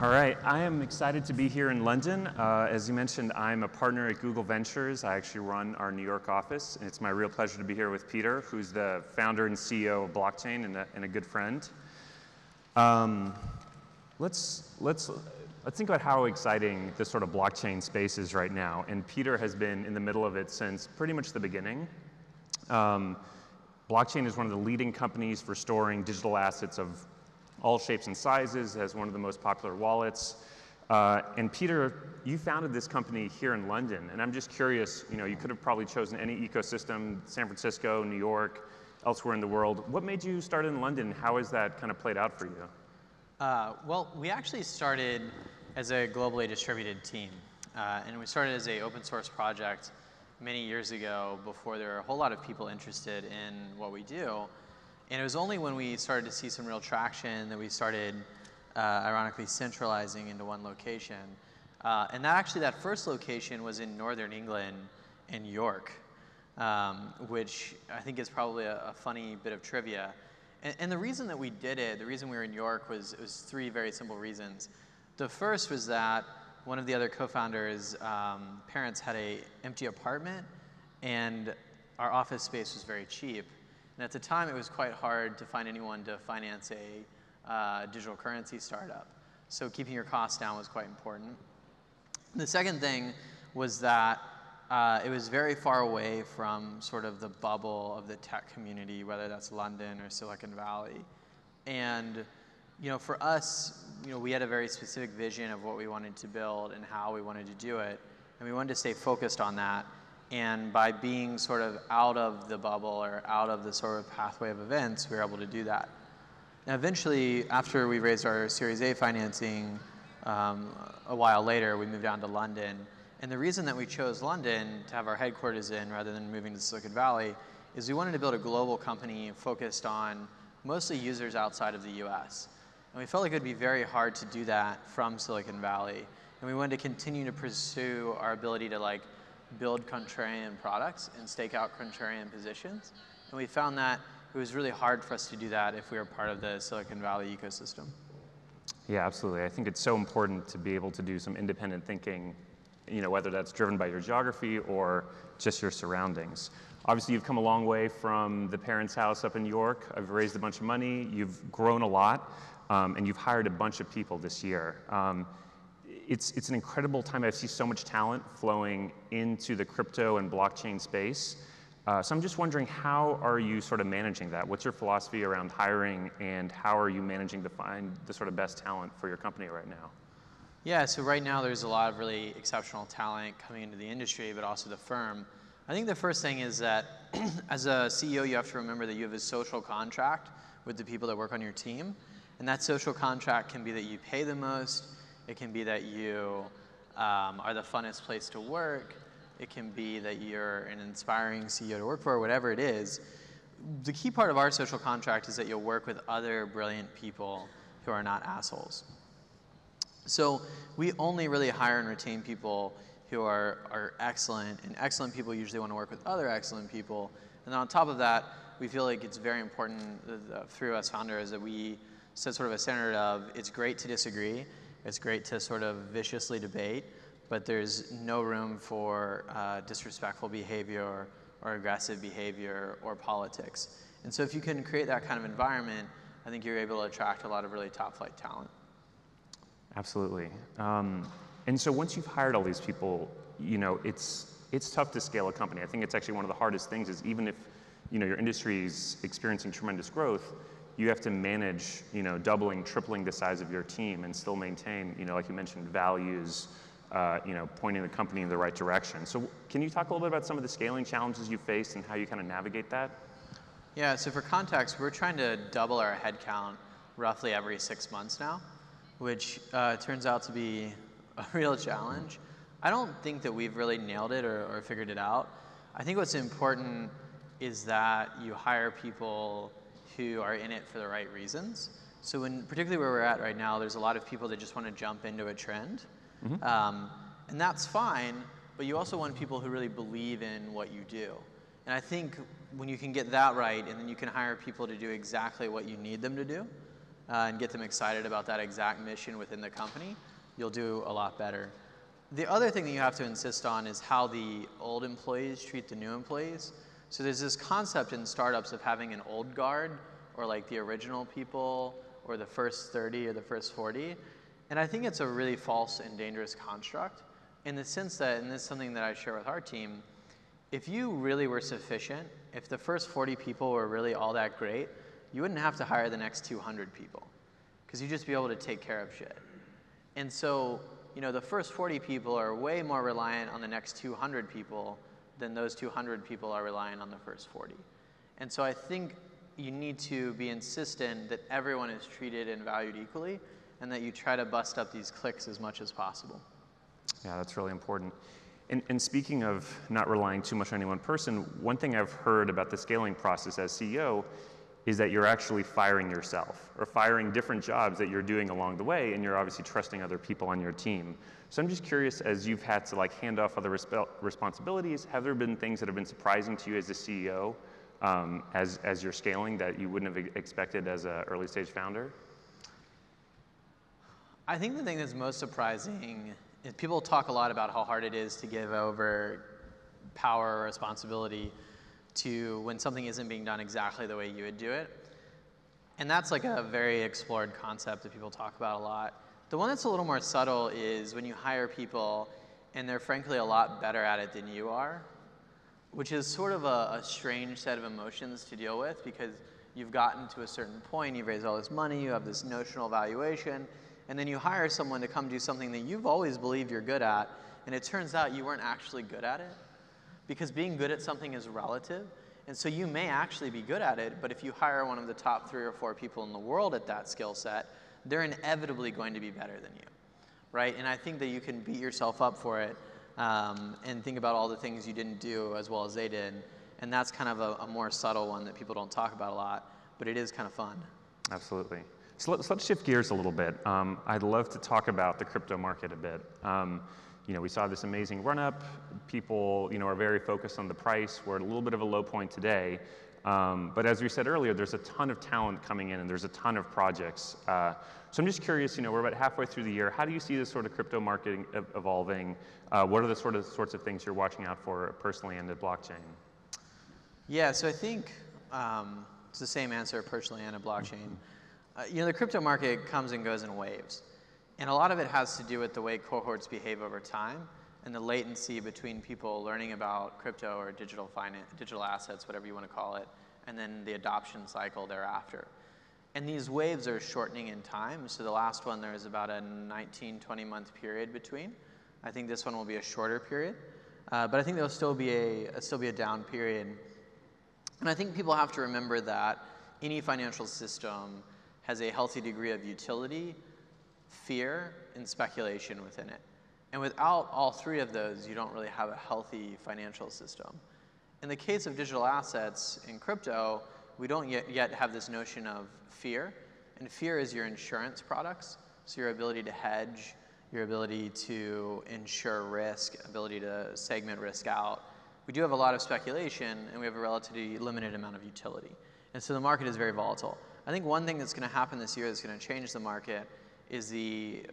All right, I am excited to be here in London. As you mentioned, I'm a partner at Google Ventures. I actually run our New York office, and it's my real pleasure to be here with Peter, who's the founder and CEO of Blockchain and a good friend. Let's think about how exciting this sort of blockchain space is right now. And Peter has been in the middle of it since pretty much the beginning. Blockchain is one of the leading companies for storing digital assets of all shapes and sizes, has one of the most popular wallets. And Peter, you founded this company here in London, and I'm just curious, you could have probably chosen any ecosystem, San Francisco, New York, elsewhere in the world. What made you start in London? How has that kind of played out for you? Well, we actually started as a globally distributed team. And we started as an open source project many years ago before there were a whole lot of people interested in what we do. And it was only when we started to see some real traction that we started, ironically, centralizing into one location. And that first location was in Northern England in York, which I think is probably a funny bit of trivia. And the reason that we did it, the reason we were in York was three very simple reasons. The first was that one of the other co-founders' parents had an empty apartment, and our office space was very cheap. And at the time, it was quite hard to find anyone to finance a digital currency startup. So keeping your costs down was quite important. The second thing was that it was very far away from sort of the bubble of the tech community, whether that's London or Silicon Valley. And for us, we had a very specific vision of what we wanted to build and how we wanted to do it. And we wanted to stay focused on that. And by being sort of out of the bubble or out of the sort of pathway of events, we were able to do that. Now, eventually, after we raised our Series A financing, a while later, we moved down to London. And the reason that we chose London to have our headquarters in rather than moving to Silicon Valley is we wanted to build a global company focused on mostly users outside of the US. And we felt like it would be very hard to do that from Silicon Valley. And we wanted to continue to pursue our ability to build contrarian products and stake out contrarian positions. And we found that it was really hard for us to do that if we were part of the Silicon Valley ecosystem. Yeah, absolutely. I think it's so important to be able to do some independent thinking, whether that's driven by your geography or just your surroundings. Obviously, you've come a long way from the parents' house up in York. I've raised a bunch of money. You've grown a lot, and you've hired a bunch of people this year. It's an incredible time. I see so much talent flowing into the crypto and blockchain space. So I'm just wondering, how are you sort of managing that? What's your philosophy around hiring, and how are you managing to find the sort of best talent for your company right now? Yeah, so right now there's a lot of really exceptional talent coming into the industry, but also the firm. I think the first thing is that as a CEO, you have to remember that you have a social contract with the people that work on your team. And that social contract can be that you pay the most. It can be that you are the funnest place to work. It can be that you're an inspiring CEO to work for, whatever it is. The key part of our social contract is that you'll work with other brilliant people who are not assholes. So we only really hire and retain people who are excellent, and excellent people usually want to work with other excellent people. And on top of that, we feel like it's very important through us founders that we set sort of a standard of, it's great to disagree, it's great to sort of viciously debate, but there's no room for disrespectful behavior or aggressive behavior or politics. And so if you can create that kind of environment, I think you're able to attract a lot of really top flight talent. Absolutely. And so once you've hired all these people, it's tough to scale a company. I think it's actually one of the hardest things is even if your industry is experiencing tremendous growth, you have to manage doubling, tripling the size of your team and still maintain, like you mentioned, values, pointing the company in the right direction. So can you talk a little bit about some of the scaling challenges you faced and how you kind of navigate that? Yeah, so for context, we're trying to double our headcount roughly every 6 months now, which turns out to be a real challenge. I don't think that we've really nailed it or figured it out. I think what's important is that you hire people who are in it for the right reasons. So particularly where we're at right now, there's a lot of people that just want to jump into a trend. Mm-hmm. And that's fine, but you also want people who really believe in what you do. And I think when you can get that right, and then you can hire people to do exactly what you need them to do, and get them excited about that exact mission within the company, you'll do a lot better. The other thing that you have to insist on is how the old employees treat the new employees. So there's this concept in startups of having an old guard, or like the original people, or the first 30 or the first 40. And I think it's a really false and dangerous construct in the sense that, and this is something that I share with our team, if you really were sufficient, if the first 40 people were really all that great, you wouldn't have to hire the next 200 people, because you'd just be able to take care of shit. And so, the first 40 people are way more reliant on the next 200 people than those 200 people are reliant on the first 40. And so I think you need to be insistent that everyone is treated and valued equally, and that you try to bust up these cliques as much as possible. Yeah, that's really important. And speaking of not relying too much on any one person, one thing I've heard about the scaling process as CEO is that you're actually firing yourself, or firing different jobs that you're doing along the way, and you're obviously trusting other people on your team. So I'm just curious, as you've had to hand off other responsibilities, have there been things that have been surprising to you as a CEO as you're scaling that you wouldn't have expected as an early stage founder? I think the thing that's most surprising is people talk a lot about how hard it is to give over power or responsibility to when something isn't being done exactly the way you would do it. And that's like a very explored concept that people talk about a lot. The one that's a little more subtle is when you hire people and they're frankly a lot better at it than you are, which is sort of a strange set of emotions to deal with, because you've gotten to a certain point, you've raised all this money, you have this notional valuation, and then you hire someone to come do something that you've always believed you're good at, and it turns out you weren't actually good at it. Because being good at something is relative, and so you may actually be good at it, but if you hire one of the top 3 or 4 people in the world at that skill set, they're inevitably going to be better than you, right? And I think that you can beat yourself up for it and think about all the things you didn't do as well as they did, and that's kind of a more subtle one that people don't talk about a lot, but it is kind of fun. Absolutely. So let's shift gears a little bit. I'd love to talk about the crypto market a bit. We saw this amazing run-up. People, are very focused on the price. We're at a little bit of a low point today. But as we said earlier, there's a ton of talent coming in, and there's a ton of projects. So I'm just curious, we're about halfway through the year. How do you see this sort of crypto market evolving? What are the sorts of things you're watching out for personally and at blockchain? Yeah, so I think it's the same answer personally and at blockchain. The crypto market comes and goes in waves. And a lot of it has to do with the way cohorts behave over time and the latency between people learning about crypto or digital assets, whatever you want to call it, and then the adoption cycle thereafter. And these waves are shortening in time. So the last one, there was about a 19, 20-month period between. I think this one will be a shorter period. But I think there'll still be a down period. And I think people have to remember that any financial system has a healthy degree of utility, fear, and speculation within it. And without all 3 of those, you don't really have a healthy financial system. In the case of digital assets in crypto, we don't yet have this notion of fear. And fear is your insurance products. So your ability to hedge, your ability to insure risk, ability to segment risk out. We do have a lot of speculation, and we have a relatively limited amount of utility. And so the market is very volatile. I think one thing that's going to happen this year that's going to change the market is the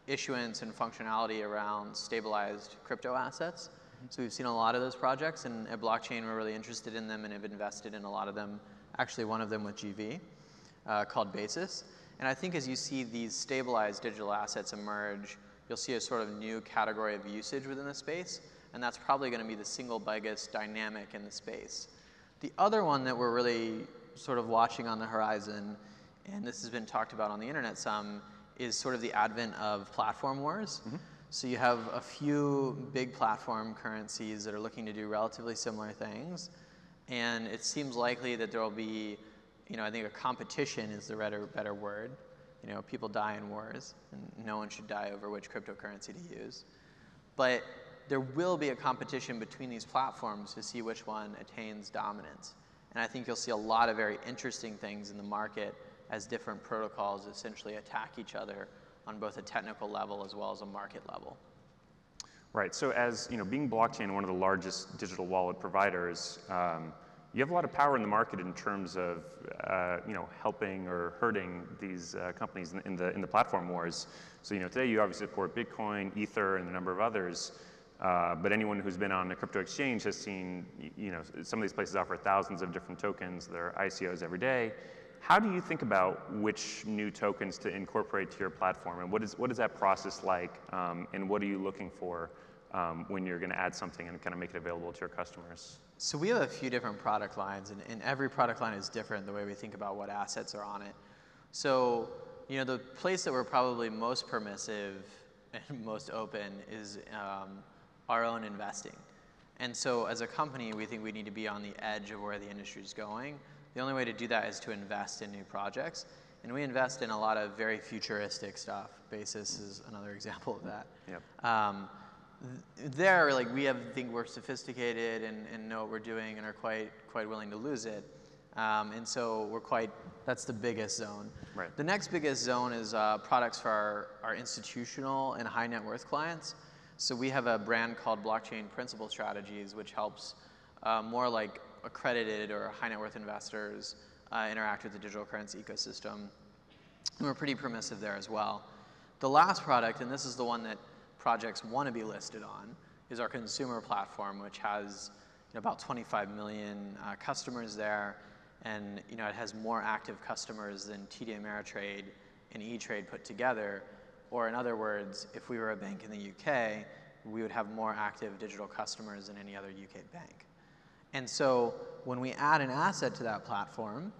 issuance and functionality around stabilized crypto assets. So we've seen a lot of those projects, and at blockchain we're really interested in them and have invested in a lot of them, actually one of them with GV, called Basis. And I think as you see these stabilized digital assets emerge, you'll see a sort of new category of usage within the space, and that's probably going to be the single biggest dynamic in the space. The other one that we're really sort of watching on the horizon, and this has been talked about on the internet some, is sort of the advent of platform wars. Mm-hmm. So you have a few big platform currencies that are looking to do relatively similar things, and it seems likely that there will be, I think a competition is the better word. People die in wars, and no one should die over which cryptocurrency to use. But there will be a competition between these platforms to see which one attains dominance. And I think you'll see a lot of very interesting things in the market as different protocols essentially attack each other on both a technical level as well as a market level. Right. So as being blockchain one of the largest digital wallet providers, you have a lot of power in the market in terms of helping or hurting these companies in the platform wars. So today you obviously support Bitcoin, Ether, and a number of others. But anyone who's been on a crypto exchange has seen some of these places offer thousands of different tokens. There are ICOs every day. How do you think about which new tokens to incorporate to your platform, and what is that process like, and what are you looking for when you're going to add something and kind of make it available to your customers? So we have a few different product lines, and every product line is different the way we think about what assets are on it. So the place that we're probably most permissive and most open is our own investing. And so as a company, we think we need to be on the edge of where the industry is going. The only way to do that is to invest in new projects. And we invest in a lot of very futuristic stuff. Basis is another example of that. Yep. We think we're sophisticated and know what we're doing and are quite willing to lose it. And so that's the biggest zone. Right. The next biggest zone is products for our institutional and high net worth clients. So we have a brand called Blockchain Principal Strategies, which helps more like accredited or high net worth investors interact with the digital currency ecosystem. And we're pretty permissive there as well. The last product, and this is the one that projects want to be listed on, is our consumer platform, which has about 25 million customers there. And it has more active customers than TD Ameritrade and E-Trade put together. Or in other words, if we were a bank in the UK, we would have more active digital customers than any other UK bank. And so when we add an asset to that platform,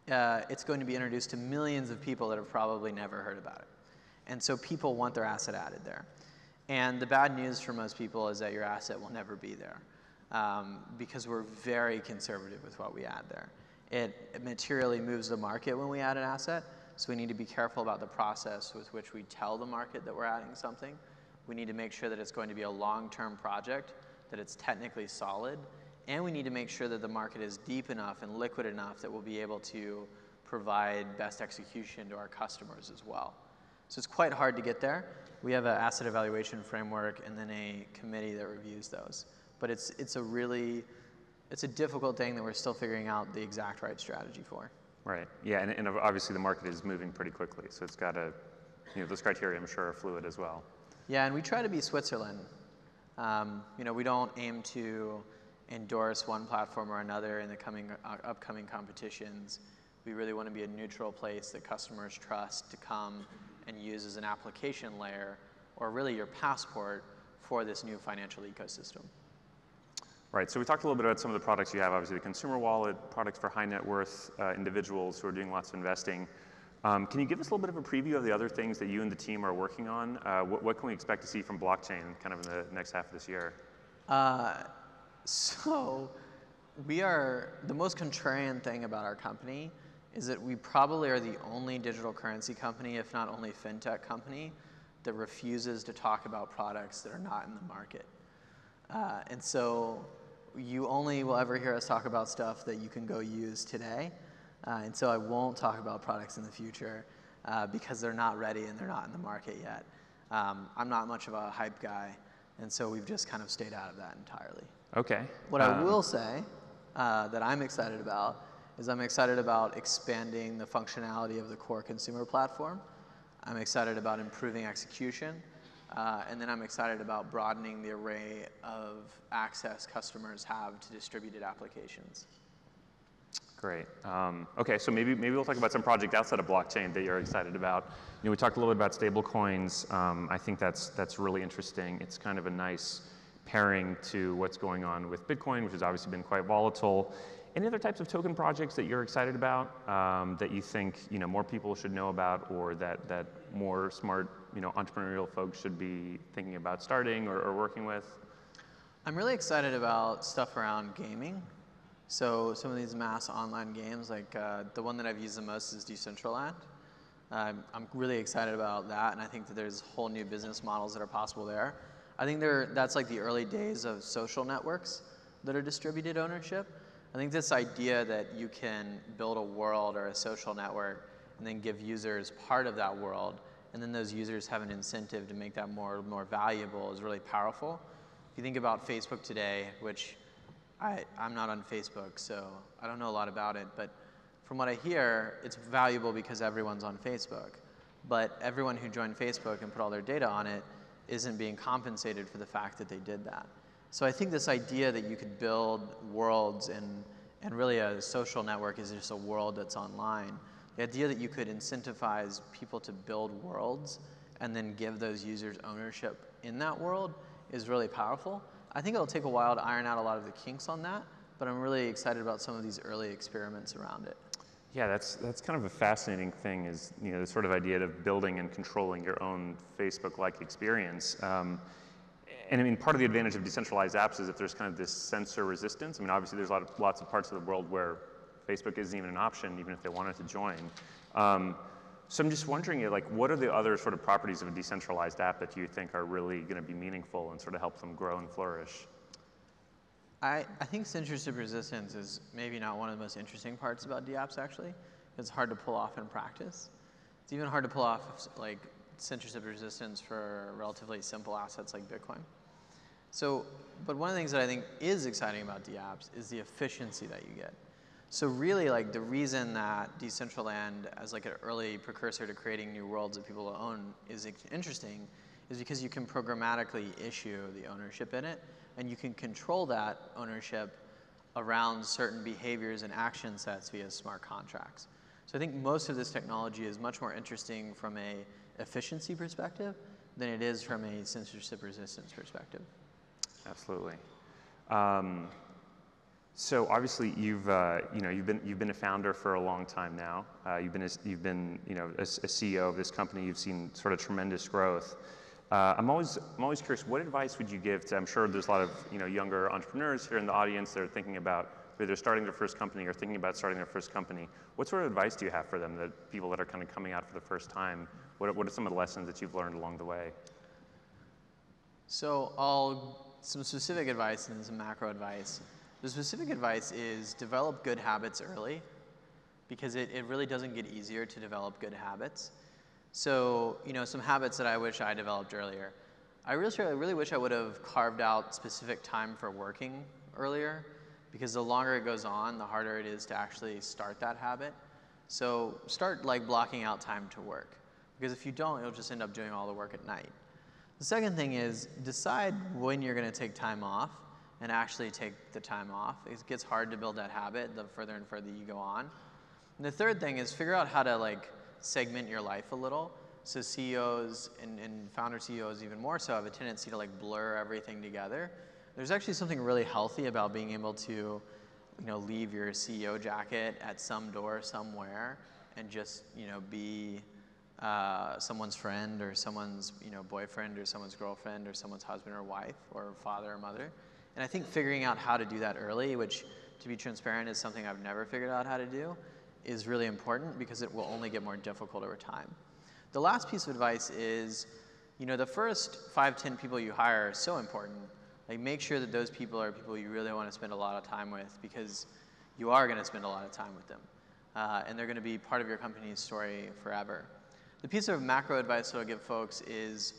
it's going to be introduced to millions of people that have probably never heard about it. And so people want their asset added there. And the bad news for most people is that your asset will never be there because we're very conservative with what we add there. It materially moves the market when we add an asset. So we need to be careful about the process with which we tell the market that we're adding something. We need to make sure that it's going to be a long-term project, that it's technically solid, and we need to make sure that the market is deep enough and liquid enough that we'll be able to provide best execution to our customers as well. So it's quite hard to get there. We have an asset evaluation framework and then a committee that reviews those. But it's a difficult thing that we're still figuring out the exact right strategy for. Right. Yeah, and obviously the market is moving pretty quickly, so it's got to, those criteria I'm sure are fluid as well. Yeah, and we try to be Switzerland. We don't aim to endorse one platform or another in the upcoming competitions. We really want to be a neutral place that customers trust to come and use as an application layer, or really your passport for this new financial ecosystem. Right, so we talked a little bit about some of the products you have, obviously the consumer wallet, products for high net worth individuals who are doing lots of investing. Can you give us a little bit of a preview of the other things that you and the team are working on? What can we expect to see from blockchain kind of in the next half of this year? So the most contrarian thing about our company is that we probably are the only digital currency company, if not only FinTech company, that refuses to talk about products that are not in the market. And so you only will ever hear us talk about stuff that you can go use today. And so I won't talk about products in the future because they're not ready and they're not in the market yet. I'm not much of a hype guy, and so we've just kind of stayed out of that entirely. Okay. What I will say that I'm excited about is I'm excited about expanding the functionality of the core consumer platform. I'm excited about improving execution. And then I'm excited about broadening the array of access customers have to distributed applications. Great. Okay, so maybe we'll talk about some project outside of blockchain that you're excited about. We talked a little bit about stable coins. I think that's really interesting. It's kind of a nice pairing to what's going on with Bitcoin, which has obviously been quite volatile. Any other types of token projects that you're excited about that you think more people should know about, or that more smart entrepreneurial folks should be thinking about starting or working with? I'm really excited about stuff around gaming. So some of these mass online games, like the one that I've used the most is Decentraland. I'm really excited about that, and I think that there's whole new business models that are possible there. I think that's like the early days of social networks that are distributed ownership. I think this idea that you can build a world or a social network and then give users part of that world, and then those users have an incentive to make that more valuable is really powerful. If you think about Facebook today, which I'm not on Facebook, so I don't know a lot about it, but from what I hear, it's valuable because everyone's on Facebook. But everyone who joined Facebook and put all their data on it isn't being compensated for the fact that they did that. So I think this idea that you could build worlds and really a social network is just a world that's online. The idea that you could incentivize people to build worlds and then give those users ownership in that world is really powerful. I think it'll take a while to iron out a lot of the kinks on that, but I'm really excited about some of these early experiments around it. Yeah, that's kind of a fascinating thing is, the sort of idea of building and controlling your own Facebook-like experience. And I mean, part of the advantage of decentralized apps is if there's kind of this censor resistance. I mean, obviously there's lots of parts of the world where Facebook isn't even an option, even if they wanted to join. So I'm just wondering, like, what are the other sort of properties of a decentralized app that you think are really going to be meaningful and sort of help them grow and flourish? I think censorship resistance is maybe not one of the most interesting parts about DApps, actually. It's hard to pull off in practice. It's even hard to pull off, like, censorship resistance for relatively simple assets like Bitcoin. So, but one of the things that I think is exciting about DApps is the efficiency that you get. So really, like, the reason that Decentraland, as like an early precursor to creating new worlds that people own, is interesting, is because you can programmatically issue the ownership in it, and you can control that ownership around certain behaviors and action sets via smart contracts. So I think most of this technology is much more interesting from a efficiency perspective than it is from a censorship resistance perspective. Absolutely. So obviously you've been a founder for a long time now. You've been a CEO of this company. You've seen sort of tremendous growth. I'm always curious. What advice would you give to? I'm sure there's a lot of younger entrepreneurs here in the audience that are thinking about whether starting their first company or thinking about starting their first company. What sort of advice do you have for them? That people that are kind of coming out for the first time. What are some of the lessons that you've learned along the way? So some specific advice and some macro advice. The specific advice is develop good habits early, because it really doesn't get easier to develop good habits. So, some habits that I wish I developed earlier. I really wish I would have carved out specific time for working earlier, because the longer it goes on, the harder it is to actually start that habit. So start like blocking out time to work, because if you don't, you'll just end up doing all the work at night. The second thing is decide when you're going to take time off and actually take the time off. It gets hard to build that habit the further and further you go on. And the third thing is figure out how to like segment your life a little. So CEOs and founder CEOs even more so have a tendency to like blur everything together. There's actually something really healthy about being able to leave your CEO jacket at some door somewhere and just be someone's friend or someone's boyfriend or someone's girlfriend or someone's husband or wife or father or mother. And I think figuring out how to do that early, which to be transparent is something I've never figured out how to do, is really important because it will only get more difficult over time. The last piece of advice is, the first 5-10 people you hire are so important. Like make sure that those people are people you really want to spend a lot of time with, because you are going to spend a lot of time with them. And they're going to be part of your company's story forever. The piece of macro advice that I'll give folks is,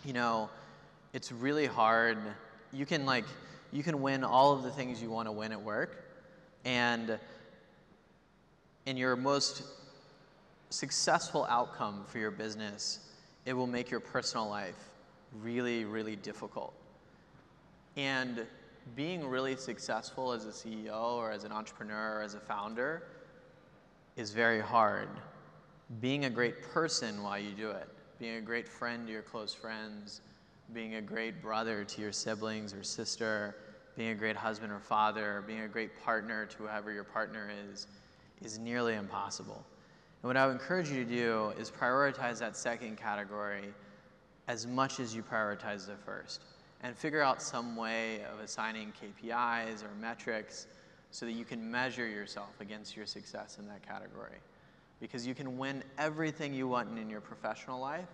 it's really hard. You can win all of the things you want to win at work, and in your most successful outcome for your business, it will make your personal life really, really difficult. And being really successful as a CEO or as an entrepreneur or as a founder is very hard. Being a great person while you do it, being a great friend to your close friends, being a great brother to your siblings or sister, being a great husband or father, being a great partner to whoever your partner is nearly impossible. And what I would encourage you to do is prioritize that second category as much as you prioritize the first, and figure out some way of assigning KPIs or metrics so that you can measure yourself against your success in that category. Because you can win everything you want in your professional life,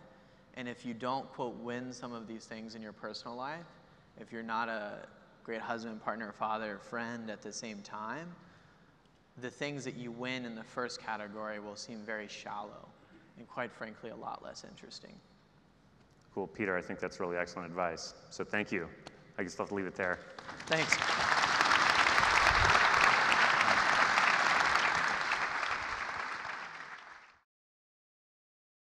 and if you don't, quote, win some of these things in your personal life, if you're not a great husband, partner, father, friend at the same time, the things that you win in the first category will seem very shallow and, quite frankly, a lot less interesting. Cool, Peter, I think that's really excellent advice. So thank you. I guess I'll have to leave it there. Thanks.